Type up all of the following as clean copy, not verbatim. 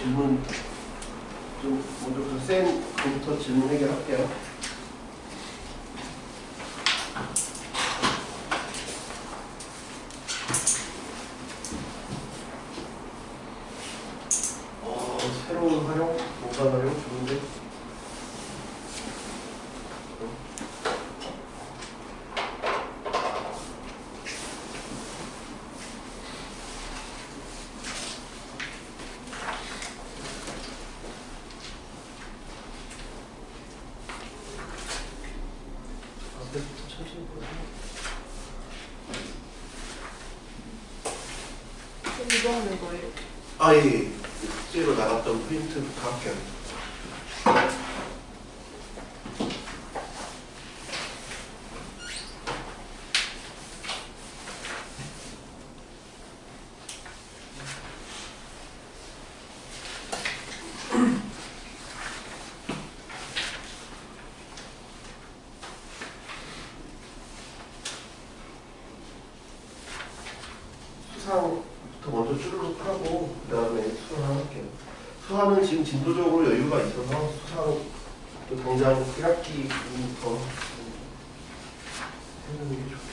질문 좀 먼저 그 쌤 부터 질문 해결할게요. 새로운 활용, 공간 활용 좋은데. 천천히 보세요. 이거 하는 거예요? 아, 예. 째로 나갔던 프린트부터 할게요. 수상부터 먼저 쭈르륵 하고 그 다음에 수상 할게요. 수학은 지금 진도적으로 여유가 있어서 수상 또 당장 1학기부터 해주는 게 좋겠죠.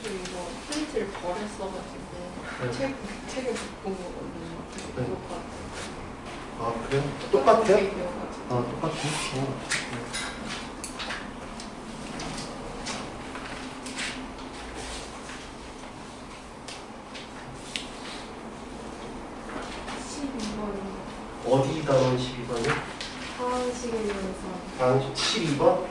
저 이거 프린트를 버렸어가지고 책을 바꾼 거거든요. 네. 똑같아요. 아, 그래요? 똑같아요? 이어가지고. 아, 똑같아요? 12번. 어디다가 12번이요? 하한식의 연산. 다음 12번?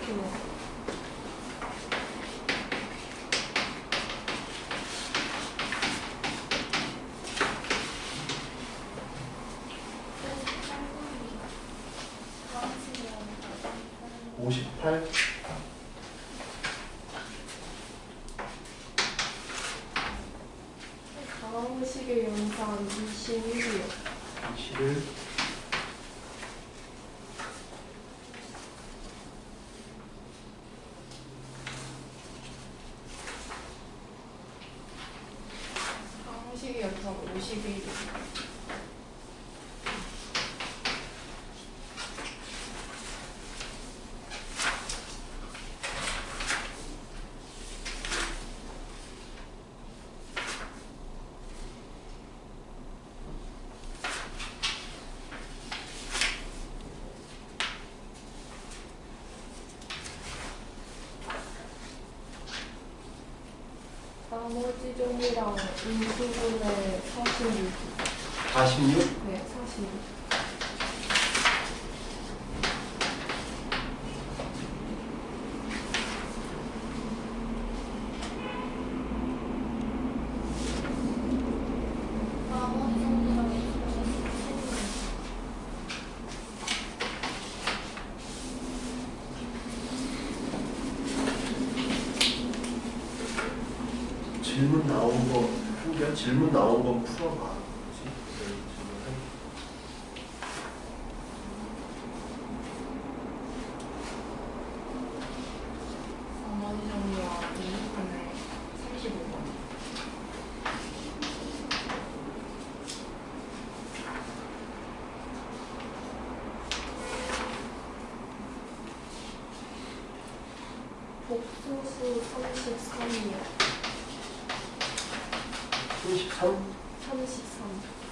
네. 하한식의 연산 21이요. 21. 하한식의 연산 51이요. 나머지 종이랑 인수분해 46. 46? 네, 46. 질문 나온 거, 한결 질문 나온 건 풀어봐. 그치? 네, 질문해. 나머지 종이와 인수분해 35번. 복소수 33이요. 33? 33.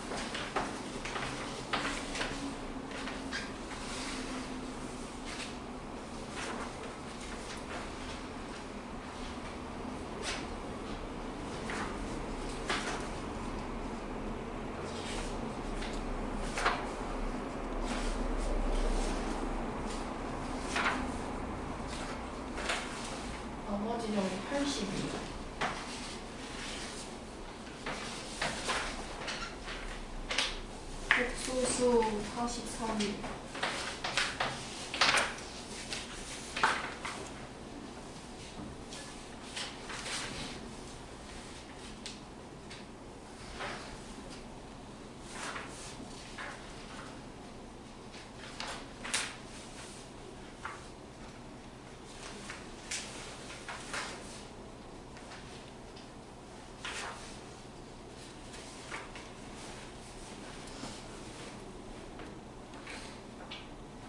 복수수 43이.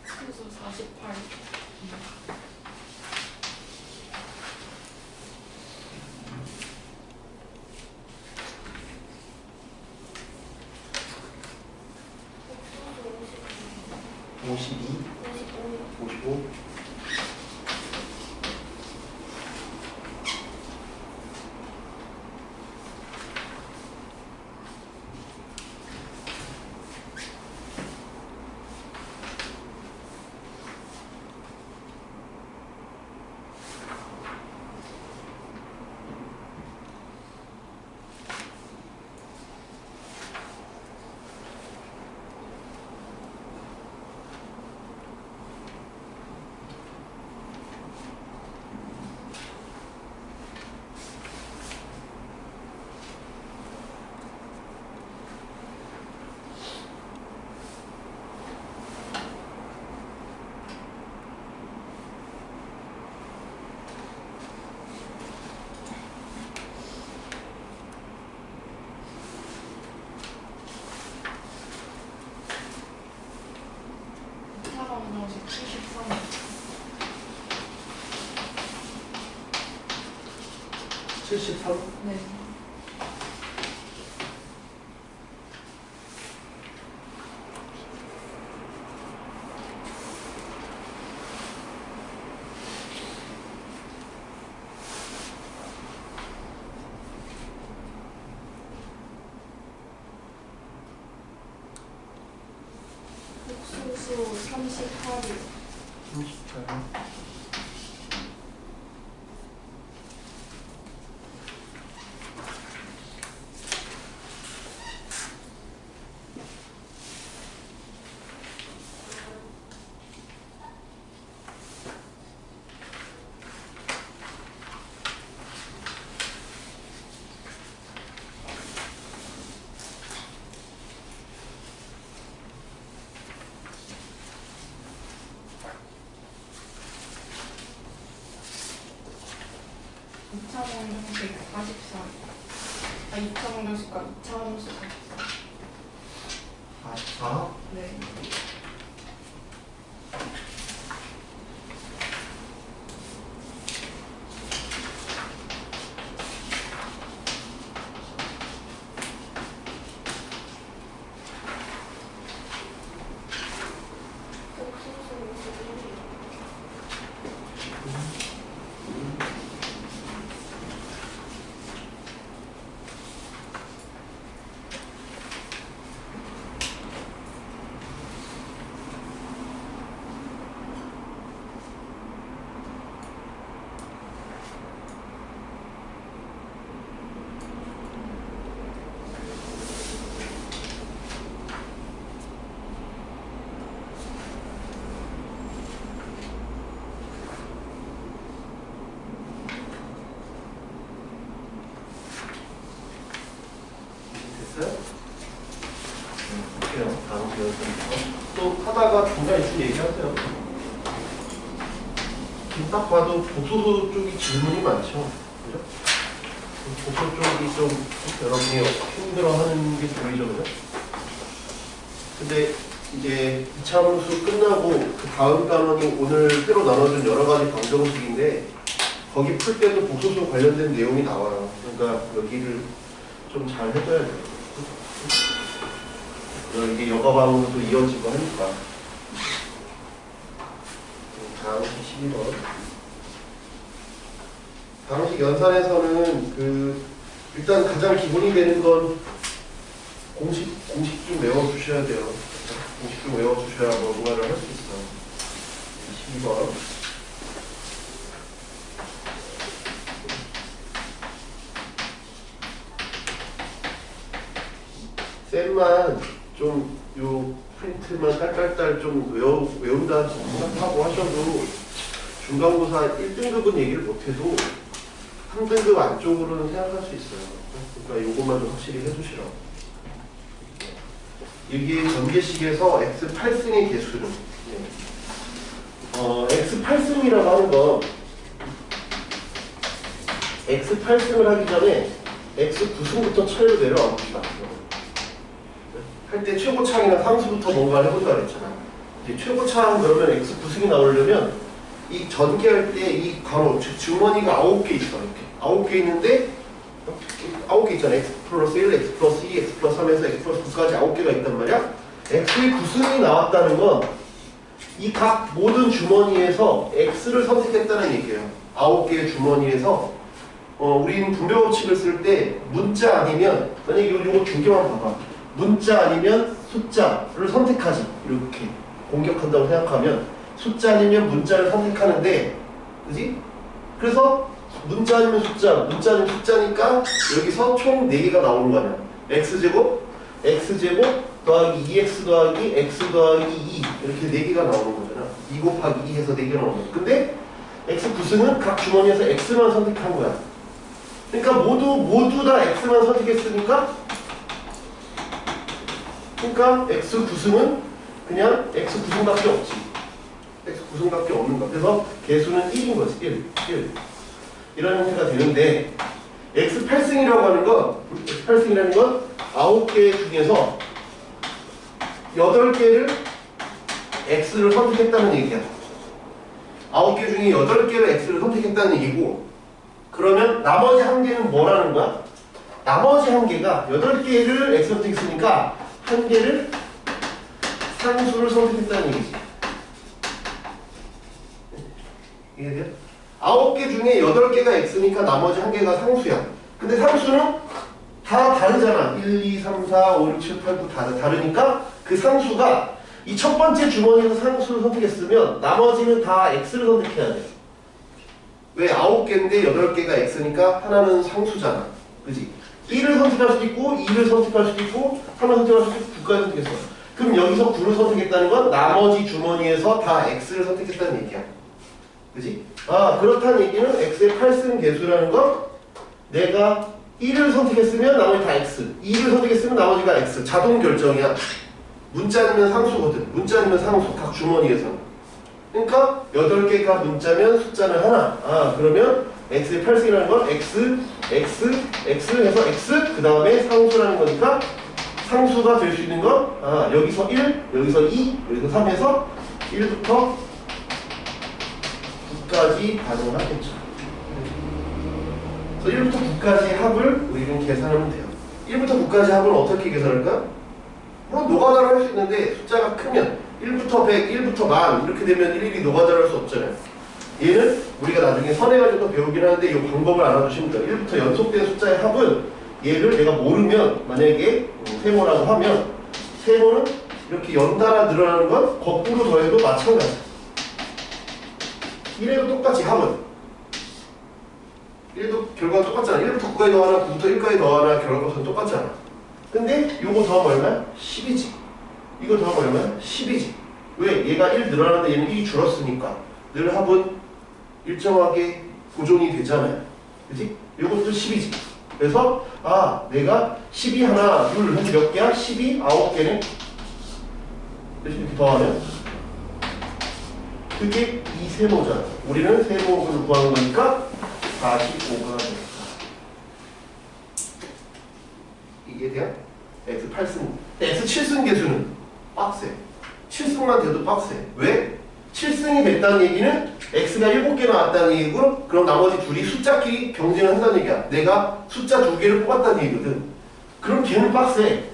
수수 48. 복수수 52, 55. 55. 방정식 73. 칠십삼. 네. 복수수 38이. 38. 이차 방정식 44. 아, 2차 방정식과 2차 함수 44. 44. 네. 복수수 51이. 됐어요? 볼게요. 다음 기회에서 또 하다가 중간에 좀 얘기하세요. 지금 딱 봐도 복소도 쪽이 질문이 많죠. 그죠? 복소 쪽이 좀 여러분이 힘들어하는 게 보이죠, 그죠? 근데 이제 2차 함수 끝나고 그 다음 단원이 오늘 새로 나눠준 여러 가지 방정식인데 거기 풀 때도 복소수 관련된 내용이 나와요. 그러니까 여기를 좀 잘 해줘야 돼요. 이게 여가방으로도 이어지고 하니까. 다음 12번. 방식 연산에서는 일단 가장 기본이 되는 건 공식 좀 외워주셔야 돼요. 공식 좀 외워주셔야 뭔가를 할 수 있어요. 12번. 쌤만 좀 요 프린트만 딸딸딸 좀 외운다 생각하고 하셔도 중간고사 1등급은 얘기를 못해도 3등급 안쪽으로는 생각할 수 있어요. 그러니까 요것만 좀 확실히 해주시라고. 이게 전개식에서 x 8승의 개수는 x 8승이라고 하는 건 x 8승을 하기 전에 x 9승부터 차례로 내려와 봅시다. 할 때 최고차이나 상수부터 뭔가를 해본다 그랬잖아. 이제 최고차 그러면 x 9승이 나오려면 이 전개할 때 이 괄호 즉 주머니가 9개 있어. 이렇게 9개 있는데 9개 있잖아. x 플러스 1, x 플러스 2, x 플러스 3에서 x 플러스 9까지 9개가 있단 말이야. x의 9승이 나왔다는 건 이 각 모든 주머니에서 x를 선택했다는 얘기예요. 9개의 주머니에서 우리는 분배 법칙을 쓸 때 문자 아니면 만약에 요거 두 개만 봐봐. 문자 아니면 숫자를 선택하지. 이렇게 공격한다고 생각하면 숫자 아니면 문자를 선택하는데 그지? 그래서 문자 아니면 숫자, 문자 아니면 숫자니까 여기서 총 4개가 나오는 거 아니야. x제곱 더하기 2x 더하기 x 더하기 2 이렇게 4개가 나오는 거잖아. 2 곱하기 2 해서 4개 나오는 거야. 근데 x 9승은 각 주머니에서 x만 선택한 거야. 그러니까 모두 다 x만 선택했으니까 x 9승은 그냥 x 9승밖에 없지. x 9승밖에 없는 거야. 그래서 개수는 1인 거지. 1. 이런 형태가 되는데 x 8승이라고 하는 건 x 8승이라는 건 9개 중에서 8개를 x를 선택했다는 얘기야. 9개 중에 8개를 x를 선택했다는 얘기고 그러면 나머지 1개는 뭐라는 거야? 나머지 1개가 8개를 x 선택했으니까 1개를 상수를 선택했다는 얘기지. 이해돼요? 9개 중에 8개가 x니까 나머지 1개가 상수야. 근데 상수는 다 다르잖아. 1, 2, 3, 4, 5, 6, 7, 8, 9 다르니까 그 상수가 이 첫 번째 주머니에서 상수를 선택했으면 나머지는 다 x를 선택해야 돼. 왜? 9개인데 8개가 x니까 하나는 상수잖아. 그지? 1을 선택할 수도 있고 2를 선택할 수도 있고 3을 선택할 수도 있고 9까지 선택했어. 그럼 여기서 9를 선택했다는 건 나머지 주머니에서 다 x를 선택했다는 얘기야. 그지? 그렇다는 얘기는 x의 8승 개수라는 건 내가 1을 선택했으면 나머지 다 x, 2를 선택했으면 나머지가 x. 자동 결정이야. 문자 아니면 상수거든. 문자 아니면 상수. 각 주머니에서. 그러니까 8개가 문자면 숫자는 하나. 그러면 x의 8승이라는 건 x 해서 x 그 다음에 상수라는 거니까 상수가 될 수 있는 건 여기서 1, 여기서 2, 여기서 3 해서 1부터 9까지 가능을 하겠죠. 그래서 1부터 9까지 합을 우리는 계산하면 돼요. 1부터 9까지 합을 어떻게 계산할까? 물론 노가다를 할 수 있는데 숫자가 크면 1부터 100, 1부터 1000 이렇게 되면 일일이 노가다를 할 수 없잖아요. 얘는 우리가 나중에 선행가지고 배우긴 하는데 이 방법을 알아두시면 돼요. 1부터 연속된 숫자의 합은 얘를 내가 모르면 만약에 세모라고 하면 세모는 이렇게 연달아 늘어나는 건 거꾸로 더해도 마찬가지야. 1에도 똑같이 합은 1도 결과가 똑같잖아. 1부터 9까지 더하나 9부터 1까지 더하나 결과가 똑같잖아. 근데 요거 더하면 얼마야? 10이지. 이거 더하면 얼마야? 10이지. 왜? 얘가 1 늘어나는데 얘는 1이 줄었으니까 늘 합은 일정하게 고정이 되잖아요. 그치? 요것도 10이지. 그래서 내가 10이 하나, 둘, 한 몇 개야? 10이 9개네? 이렇게 더하면 그게 이 세모잖아. 우리는 세모를 구하는 거니까 45가 된다. 이게 돼요? x 8승. x 7승 개수는 빡세. 7승만 돼도 빡세. 왜? 7승이 됐다는 얘기는 x가 7개 나왔다는 얘기고 그럼 나머지 둘이 숫자끼리 경쟁을 한다는 얘기야. 내가 숫자 2개를 뽑았다는 얘기거든. 그럼 걔는 빡세.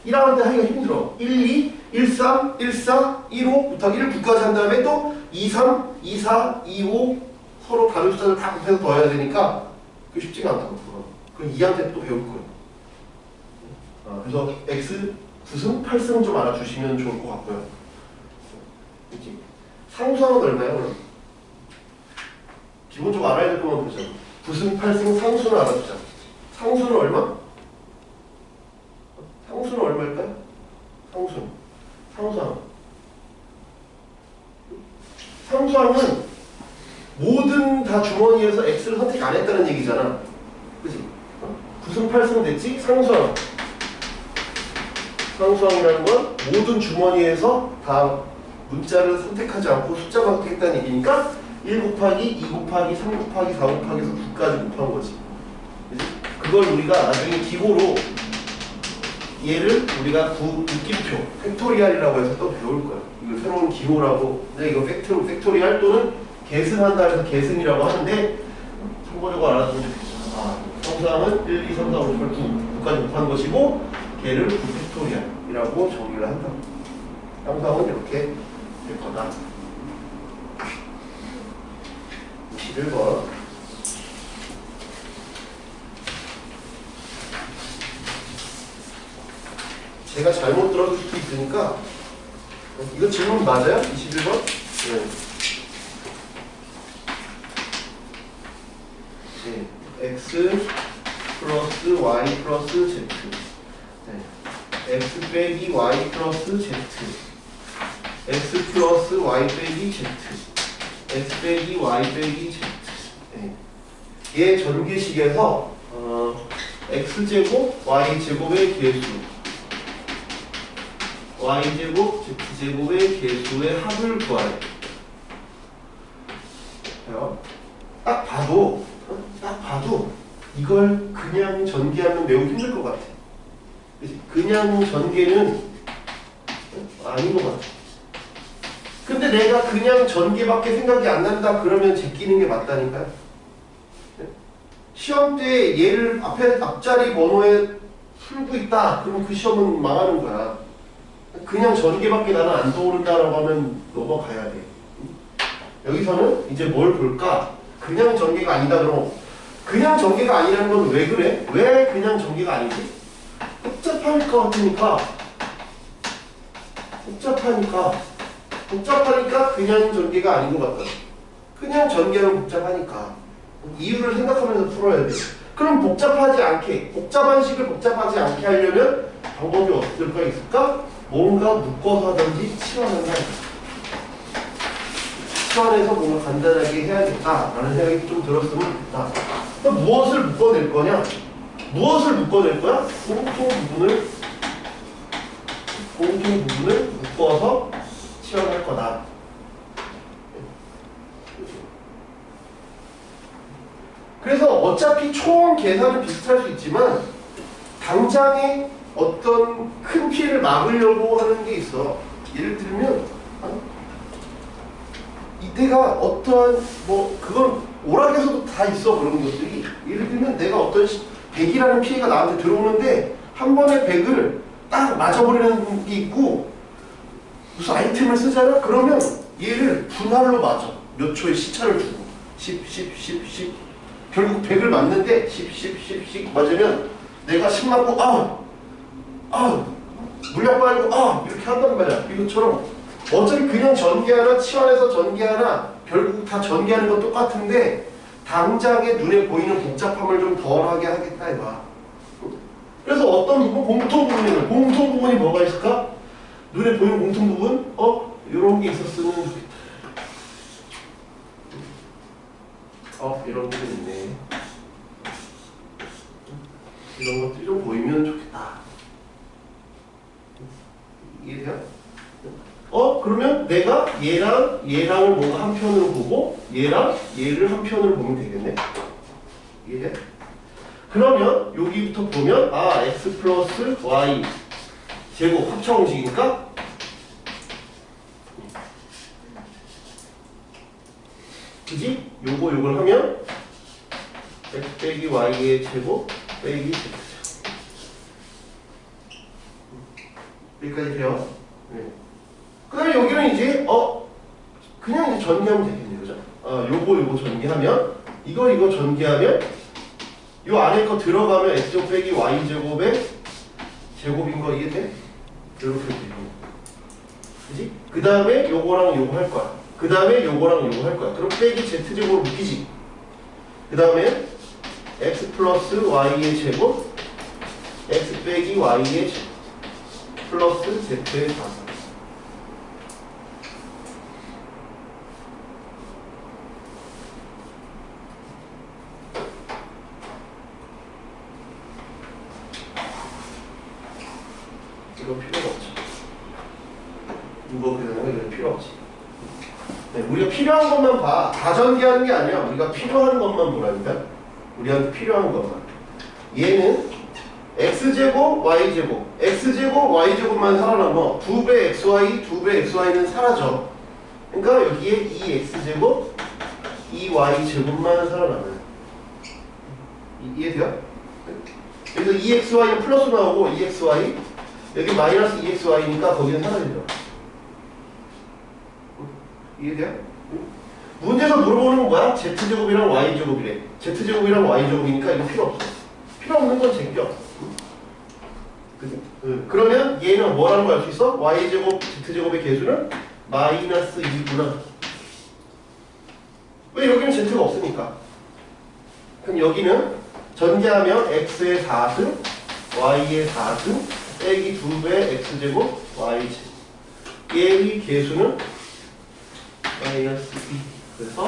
1학년 때 하기가 힘들어. 1, 2, 1, 3, 1, 4, 1, 5부터 1, 9까지 한 다음에 또 2, 3, 2, 4, 2, 5 서로 다른 숫자를 다 곱해서 더해야 되니까 그게 쉽지가 않다고. 그럼 2학년 때 또 배울 거예요. 그래서 x 9승, 8승 좀 알아주시면 좋을 것 같고요. 그치? 상수항은 얼마예요? 그럼? 기본적으로 알아야 될 것만 보자. 9승, 8승 상수는 알아두자. 상수는 얼마? 상수는 얼마일까요? 상수는 상수항은 모든 다 주머니에서 x를 선택 안 했다는 얘기잖아. 그치? 9승 8승 됐지? 상수항. 상수항이라는 건 모든 주머니에서 다 문자를 선택하지 않고 숫자만 선택했다는 얘기니까 1 곱하기 2 곱하기 3 곱하기 4 곱하기 해서 9까지 곱한 거지. 그치? 그걸 우리가 나중에 기호로 얘를 우리가 느낌표, 팩토리얼이라고 해서 또 배울 거야. 이거 새로운 기호라고. 근데 이거 팩토리얼 또는 계승한다 해서 계승이라고 하는데 참고적으로 알아두면 좋겠어. 아, 상수항은 1, 2, 3, 4, 5, 6, 8, 9까지 곱한 것이고 걔를 9팩토리얼이라고 정의를 한다. 상수항은 이렇게 될 거다. 21번. 제가 잘못 들어줄 수도 있으니까 이거 질문 맞아요? 21번? 네. 네. x 플러스 y 플러스 z 네. x 빼기 y 플러스 z x 플러스 y 빼기 z x 빼기 y 빼기 z 네. 얘 전개식에서 x제곱 y제곱의 계수 y제곱 z제곱의 계수의 합을 구하래. 딱 봐도 이걸 그냥 전개하면 매우 힘들 것 같아. 그냥 전개는 아닌 것 같아. 근데 내가 그냥 전개밖에 생각이 안 난다 그러면 제끼는 게 맞다니까요. 시험 때 얘를 앞자리 번호에 풀고 있다 그럼 그 시험은 망하는 거야. 그냥 전개밖에 나는 안 떠오른다라고 하면 넘어가야 돼. 여기서는 이제 뭘 볼까? 그냥 전개가 아니다 그러면 그냥 전개가 아니라는 건 왜 그래? 왜 그냥 전개가 아니지? 복잡할 것 같으니까 복잡하니까 그냥 전개가 아닌 것 같다. 그냥 전개는 복잡하니까 이유를 생각하면서 풀어야 돼. 그럼 복잡하지 않게 복잡한 식을 복잡하지 않게 하려면 방법이 어떨까 있을까? 뭔가 묶어서 하든지 치환한다. 치환해서 뭔가 간단하게 해야겠다라는 생각이 좀 들었으면 좋겠다. 그럼 무엇을 묶어낼 거냐? 무엇을 묶어낼 거야? 공통 부분을 묶어서 치환할 거다. 그래서 어차피 총 계산은 비슷할 수 있지만 당장에 어떤 큰 피해를 막으려고 하는 게 있어. 예를 들면 이때가 어떠한 그건 오락에서도 다 있어 그런 것들이. 예를 들면 내가 어떤 100이라는 피해가 나한테 들어오는데 한 번에 100을 딱 맞아버리는 게 있고 무슨 아이템을 쓰잖아? 그러면 얘를 분할로 맞아. 몇 초의 시차를 주고 10 결국 100을 맞는데 10 맞으면 내가 10 맞고 물량 빠지고 이렇게 한단 말이야. 이것처럼 어차피 그냥 전개하나 치환해서 전개하나 결국 다 전개하는 건 똑같은데 당장에 눈에 보이는 복잡함을 좀 덜하게 하겠다 이거야. 그래서 어떤 부분? 공통 부분이 뭐가 있을까? 눈에 보이는 공통 부분? 이런 게 있었으면 좋겠다. 이런 부분 있네. 이런 것들이 좀 보이면 좋겠다. 이해돼요? 그러면 내가 얘랑을 뭔가 한편으로 보고 얘랑 얘를 한편으로 보면 되겠네. 이해돼? 그러면 여기부터 보면 x 플러스 y 제곱 합차 공식이니까 그지? 요걸 하면 x 빼기 y의 제곱 빼기 z죠. 여기까지 돼요? 네. 그 다음에 여기는 이제 그냥 이제 전개하면 되겠네요. 그죠? 요거 전개하면 이거 전개하면 요 안에 거 들어가면 x제곱 빼기 y제곱의 제곱인 거 이해돼? 이렇게 돼요. 그지? 그 다음에 요거랑 요거 할 거야. 그 다음에 요거랑 요거 할 거야. 그럼 빼기 z제곱으로 묶이지. 그 다음에 x 플러스 y의 제곱 x 빼기 y의 제곱 플러스 z의 4. 이거 필요가 없지. 이거 그냥 이거 필요 없지. 네, 우리가 필요한 것만 봐. 다 전개하는 게 아니야. 우리가 필요한 것만 보라니까. 우리한테 필요한 것만. 얘는 x제곱 y제곱 x제곱 y제곱만 살아남아. 2배 xy 2배 xy는 사라져. 그러니까 여기에 2x제곱 2y제곱만 살아남아요. 이해돼요? 그래서 2xy는 플러스 나오고 2xy 여기 마이너스 2xy니까 거기는 사라지죠. 이해돼요? 문제에서 물어보는 건 뭐야? z제곱이랑 y제곱이래. z제곱이랑 y제곱이니까 이거 필요 없어. 필요 없는 건 제껴. 그죠? 그러면 얘는 뭐라는 걸 알 수 있어? y제곱 z제곱의 개수는 마이너스 2구나. 왜 여기는 z가 없으니까. 그럼 여기는 전개하면 x의 4승 y의 4승 빼기 2배 x제곱 y제곱. 얘의 개수는 마이너스 2. 그래서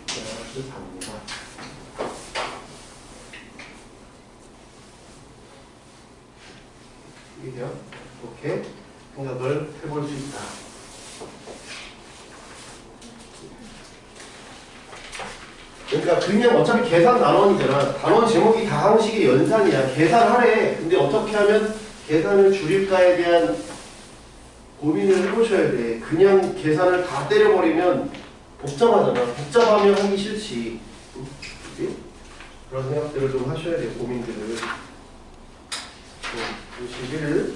마이너스 4입니다. 이해돼요? 이렇게 생각을 해볼 수 있다. 그러니까 그냥 어차피 계산 단원이잖아. 단원 제목이 다 항식의 연산이야. 계산하래. 근데 어떻게 하면 계산을 줄일까에 대한 고민을 해보셔야 돼. 그냥 계산을 다 때려버리면 복잡하잖아. 복잡하면 하기 싫지. 그치? 그런 생각들을 좀 하셔야 돼. 고민들을. 보시기를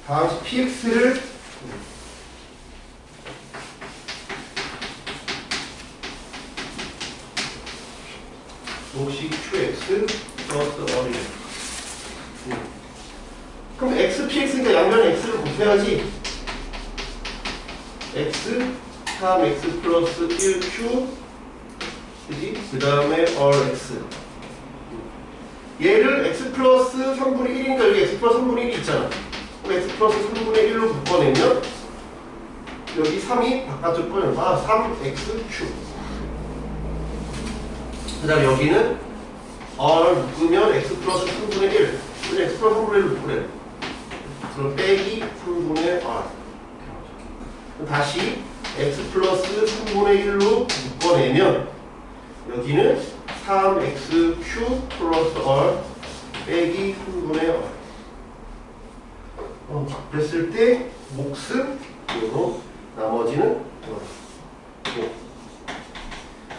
다음 px를 몫이 qx 플러스 어리. 그럼 x, px니까 양변에 x를 곱해야지. x 3x 플러스 1q 그지? 그 다음에 rx. 얘를 x 플러스 3분의 1이니까 여기 x 플러스 3분의 1이 있잖아. 그럼 x 플러스 3분의 1로 묶어내면 여기 3이 바깥으로 꺼내봐. 3xq. 그 다음에 여기는 r 묶으면 x 플러스 3분의 1. 그냥 x 플러스 3분의 1로 묶으래. 그럼 빼기 3분의 r. 다시 x 플러스 3분의 1로 묶어내면 여기는 3xq 플러스 r 빼기 3분의 r. 그랬을 때 몫은 요거, 나머지는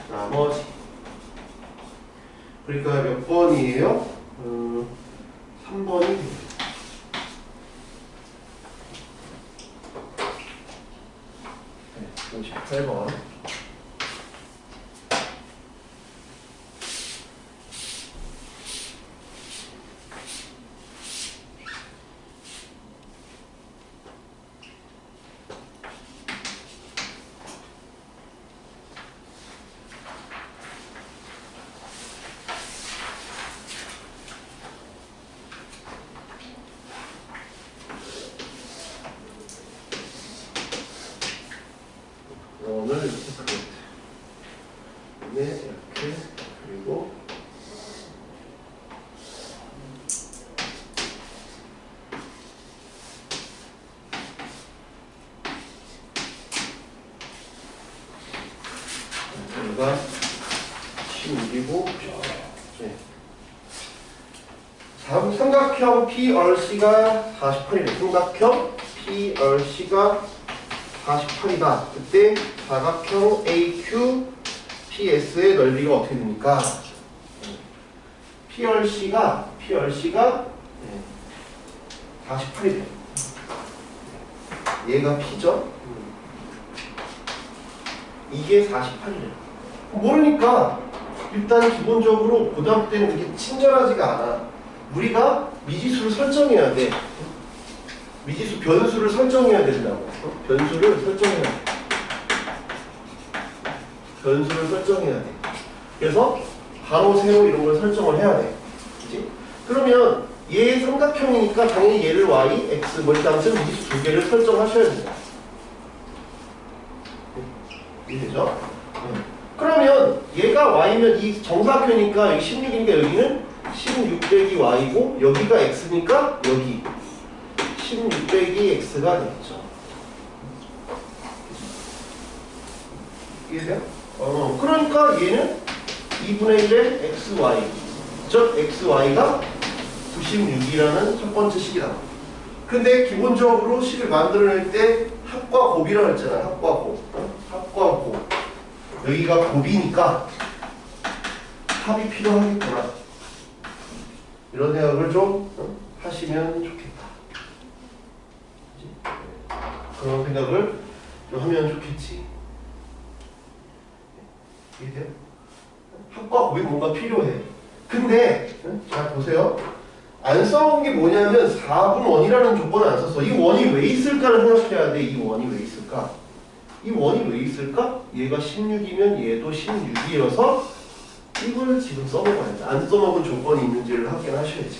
나머지. 그러니까 몇 번이에요? 3번이 됩니다. 네, 58번. 오늘 이렇게 그렸대. 네, 이렇게. 그리고 여기가 16이고 네. 삼각형 PRC가 48이래. 삼각형 PRC가 48이다. 그때 사각형 AQ PS의 넓이가 어떻게 됩니까? PRC가 48이래. 얘가 P죠? 이게 48이래. 모르니까 일단 기본적으로 고등학교 때는 이게 친절하지가 않아. 우리가 미지수를 설정해야 돼. 미지수 변수를 설정해야 된다고. 변수를 설정해야 돼. 변수를 설정해야 돼. 그래서 가로, 세로 이런 걸 설정을 해야 돼. 그치? 그러면 얘 삼각형이니까 당연히 얘를 y, x 뭐 일단 미지수 두 개를 설정하셔야 된다. 이해되죠? 그러면 얘가 y면 이 정사각형이니까 여기 16이니까 여기는 16 빼기 y고 여기가 x니까 여기 16 빼기 x가 되겠죠. 이해돼요? 그러니까 얘는 2분의 1의 xy 즉 xy가 96이라는 첫 번째 식이다. 근데 기본적으로 식을 만들어낼 때 합과 곱이라고 했잖아. 합과 곱. 합과 곱. 여기가 곱이니까 합이 필요하겠구나. 이런 생각을 좀 하시면 좋겠다. 그치? 그런 생각을 좀 하면 좋겠지. 이해돼요? 합과 곱이 뭔가 필요해. 근데 잘 보세요. 안 써온 게 뭐냐면 4분 원이라는 조건을 안 썼어. 이 원이 왜 있을까를 생각해야 돼. 이 원이 왜 있을까? 이 원이 왜 있을까? 얘가 16이면 얘도 16이어서 이걸 지금 써먹어야지. 안 써먹은 조건이 있는지를 확인하셔야지.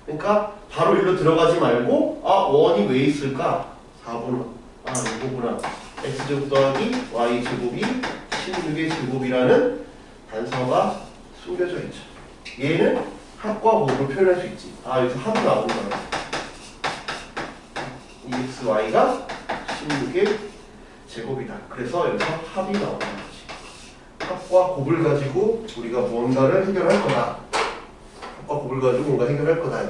그러니까 바로 일로 들어가지 말고 원이 왜 있을까? 4분 이거구나. x제곱 더하기 y제곱이 16의 제곱이라는 단서가 숨겨져 있죠. 얘는 합과 곱으로 표현할 수 있지. 여기서 합이 나오는 거야. 이 xy가 16의 제곱이다. 그래서 여기서 합이 나오는 거지. 합과 곱을 가지고 우리가 무언가를 해결할 거다. 합과 곱을 가지고 뭔가 해결할 거다.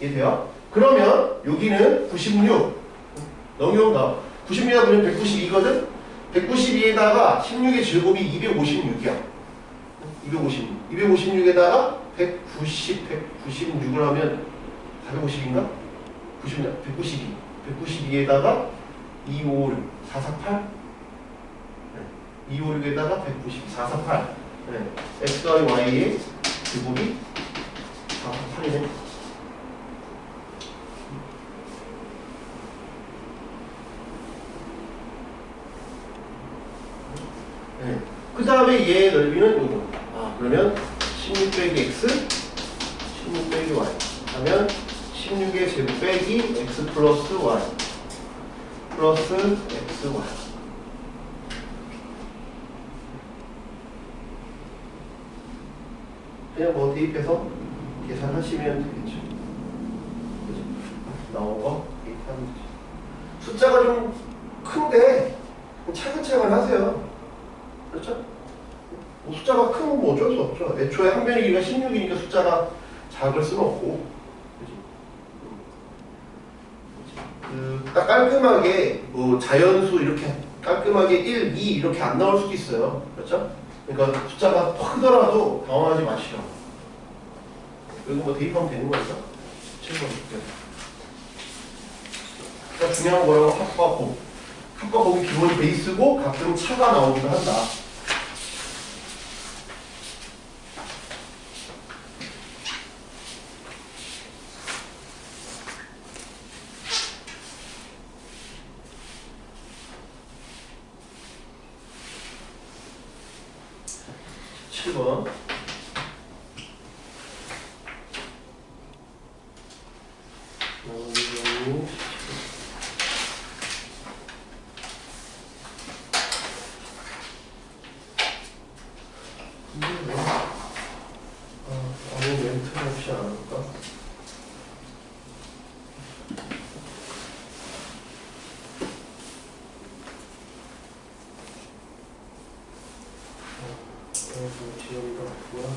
이해돼요? 그러면 여기는 96 넘겨온다. 96이면 192거든? 192에다가 16의 제곱이 256이야. 256에다가 196을 하면 450인가? 192에다가 256, 448? 256에다가 192, 448. x와 y의 제곱이 448이네. 그 다음에 얘의 넓이는 이거. 그러면 16 빼기 x, 16 빼기 y 하면 16의 제곱 빼기 x 플러스 y 플러스 xy. 그냥 뭐 대입해서 계산하시면 되겠죠. 그죠? 나온 거 대입하면 되죠. 숫자가 좀 큰데 차근차근 하세요. 그렇죠? 숫자가 크면 뭐 어쩔 수 없죠. 애초에 한 변의 길이가 16이니까 숫자가 작을 수는 없고. 딱 깔끔하게 뭐 자연수 이렇게 깔끔하게 1, 2 이렇게 안 나올 수도 있어요. 그렇죠? 그러니까 숫자가 크더라도 당황하지 마시오. 여기 뭐 대입하면 되는 거니까. 7번 볼게요. 그러니까 중요한 거라고 합과 곱. 합과 곱이 기본 베이스고 가끔 차가 나오기도 한다. 7번. 아무 멘트 없이 안 할까? 지연이가 없구나.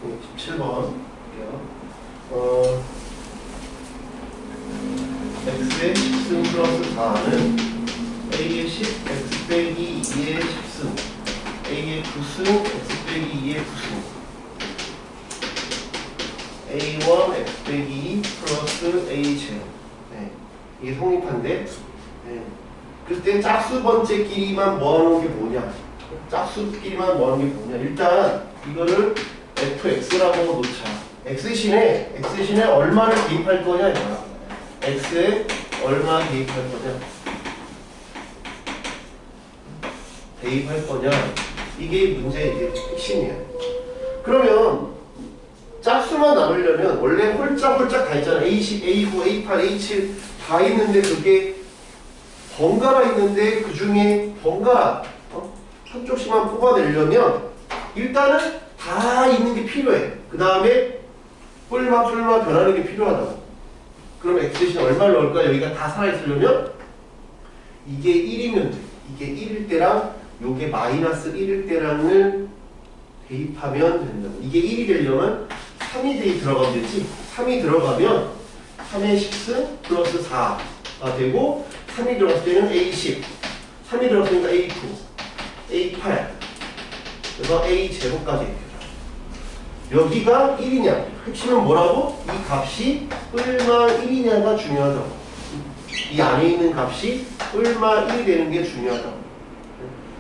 네, 17번 x의 10승 플러스 4는 a의 10, x 빼기 2의 10승 a의 9승, x 빼기 2의 9승 a1, x 빼기 2 플러스 a 제곱. 네. 이게 성립한데 네. 그때 짝수 번째끼리만 모아놓은 게 뭐냐? 짝수끼리만 모아놓은 게 뭐냐? 일단 이거를 fx라고 놓자. x신에 얼마를 대입할 거냐 이거야. x에 얼마 대입할 거냐? 대입할 거냐? 이게 문제의 핵심이야. 그러면 짝수만 나누려면 원래 홀짝홀짝 다 있잖아. A10, A9, A8, A7 다 있는데 그게 번갈아 있는데 그 중에 번갈아 한쪽씩만 뽑아내려면 일단은 다 있는 게 필요해. 그 다음에 뿔마 변하는 게 필요하다고. 그럼 x 대신 얼마를 넣을까? 여기가 다 살아있으려면 이게 1이면 돼. 이게 1일 때랑 요게 마이너스 1일 때랑을 대입하면 된다고. 이게 1이 되려면 3이 대입 들어가면 되지. 3이 들어가면 3의 10승 플러스 4가 되고 3이 들어갔을 때는 A10 3이 들어갔으니까 A9 A8 그래서 A0까지 여기가 1이냐 핵심은 뭐라고? 이 값이 얼마 1이냐가 중요하다고. 이 안에 있는 값이 얼마 1이 되는 게 중요하다고.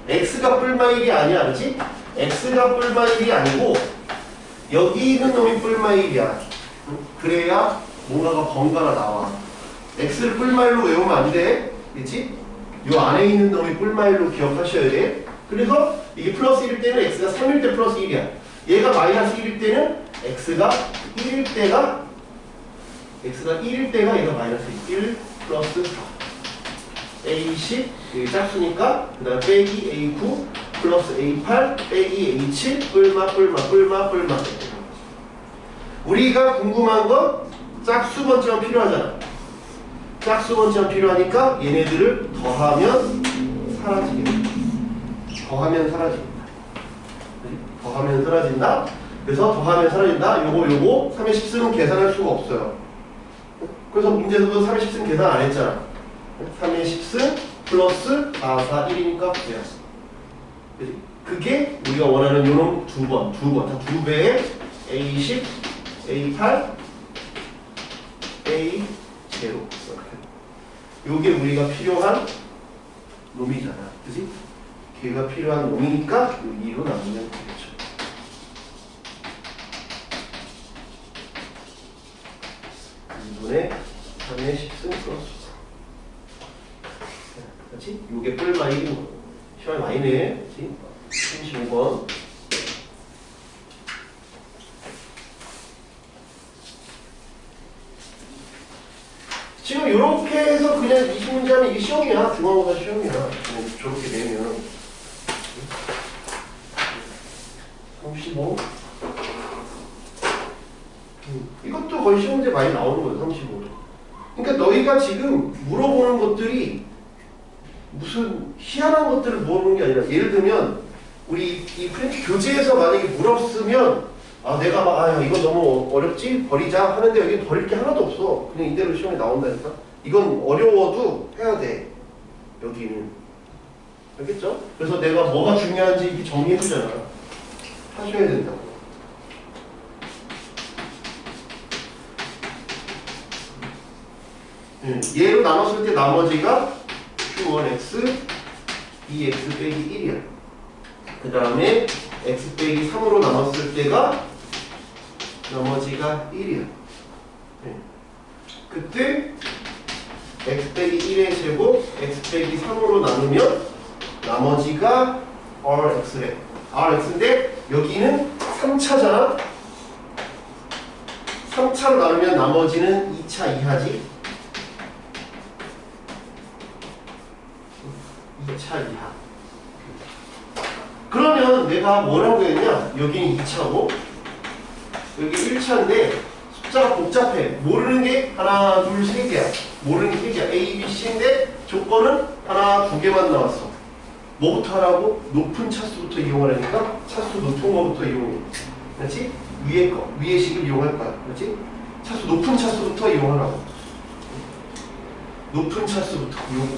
x가 뿔마 1이 아니야, 그렇지? x가 뿔마 1이 아니고 여기 있는 놈이 뿔마 1이야. 그래야 뭔가가 번갈아 나와. x를 뿔마 1로 외우면 안 돼, 그렇지? 요 안에 있는 놈이 뿔마 1로 기억하셔야 돼. 그래서 이게 플러스 1일 때는 x가 3일 때 플러스 1이야. 얘가 마이너스 1일 때는 x가 1일 때가 얘가 마이너스 1 플러스 4. A10 여기 짝수니까 그 다음 빼기 A9 플러스 A8 빼기 A7 뿔마 우리가 궁금한 건 짝수 번째만 필요하잖아. 짝수 번째만 필요하니까 얘네들을 더하면 사라지겠다. 더하면 사라진다. 그래서 더하면 사라진다. 요거 3의 10승은 계산할 수가 없어요. 그래서 문제에서도 3의 10승 계산 안 했잖아. 3의 10승 플러스 4, 4, 1이니까 9야. 그게 우리가 원하는 요놈 두 번, 다 두 배의 A10, A8, A0. 요게 우리가 필요한 놈이잖아. 그지? 걔가 필요한 놈이니까 여기로 나누면 되겠죠. 이번에 3의 10승 플러스 그렇지? 요게 뿔마 1인 거. 시간이 많이 내. 그렇지? 35번. 지금 이렇게 해서 그냥 20문제 하면 이게 시험이야. 중간고사 시험이야. 그냥 저렇게 내면 35. 이것도 거의 시험문제 많이 나오는 거예요. 35도. 그러니까 너희가 지금 물어보는 것들이 무슨 희한한 것들을 물어보는 게 아니라 예를 들면 우리 이 프린트 교재에서 만약에 물었으면 아 내가 막 이거 너무 어렵지? 버리자 하는데 여기 버릴 게 하나도 없어. 그냥 이대로 시험에 나온다니까. 이건 어려워도 해야 돼. 여기는. 알겠죠? 그래서 내가 뭐가 중요한지 이렇게 정리해 주잖아. 하셔야 된다고. 얘로 나눴을 때 나머지가 Q1X 2X 빼기 1이야. 그 다음에 X 빼기 3으로 나눴을 때가 나머지가 1이야. 그때 X 빼기 1의 제곱 X 빼기 3으로 나누면 나머지가 RX래. RX인데 여기는 3차잖아. 3차로 나누면 나머지는 2차 이하지. 2차 이하. 그러면 내가 뭐라고 했냐? 여기는 2차고 여기 1차인데 숫자가 복잡해. 모르는 게 하나, 둘, 세 개야. 모르는 게 세 개야. A, B, C인데 조건은 하나, 두 개만 나왔어. 뭐부터 하라고? 높은 차수부터 이용하라니까 차수 높은 거부터 이용해. 그렇지? 위에 거, 위에 식을 이용할 거야. 그렇지? 차수 높은 차수부터 이용하라고. 높은 차수부터 이용하자.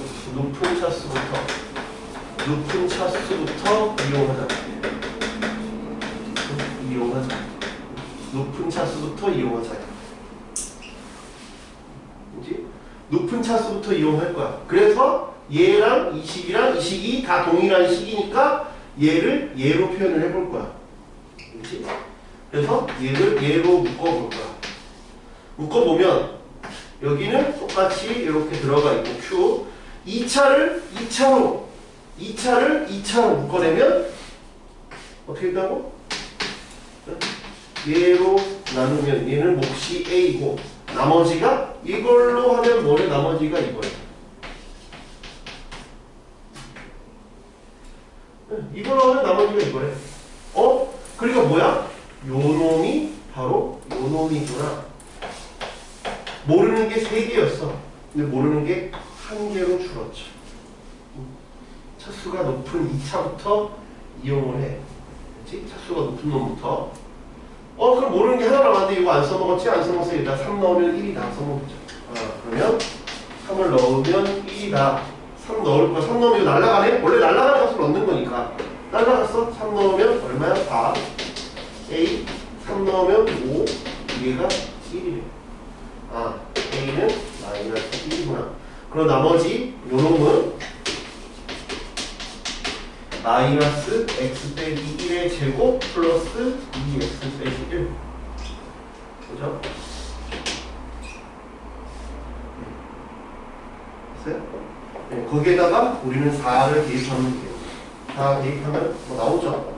높은 차수부터 이용하자. 그렇지? 높은 차수부터 이용할 거야. 그래서 얘랑 이 식이랑 이 식이 다 동일한 식이니까 얘를 얘로 표현을 해볼 거야. 그렇지? 그래서 얘를 얘로 묶어볼 거야. 묶어보면 여기는 똑같이 이렇게 들어가 있고 Q 2차를 2차로 묶어내면 어떻게 된다고? 얘로 나누면 얘는 몫이 A고 나머지가 이걸로 하면 뭐래? 나머지가 이거야. 이걸로 하면 나머지가 이거래. 그러니까 뭐야? 요 놈이 바로 요 놈이구나. 모르는 게 3개였어. 근데 모르는 게 1개로 줄었죠. 차수가 높은 2차부터 이용을 해. 그렇지? 차수가 높은 놈부터. 그럼 모르는 게 하나 남았는데 이거 안 써먹었지? 안 써먹었어. 일단 3 넣으면 1이다. 써먹자. 그러면 3을 넣으면 1이다. 3 넣을 거야. 3 넣으면 이거 날라가네? 원래 날라가는 값을 넣는 거니까. 날라갔어. 3 넣으면 얼마야? 4. A. 3 넣으면 5. 얘가 1이래. A는 마이너스 1이구나. 그럼 나머지 요 놈은 마이너스 x 빼기 1의 제곱 플러스 2x 빼기 1. 그죠? 됐어요? 네, 거기에다가 우리는 4를 대입하면 돼요. 4 대입하면 뭐 나오죠?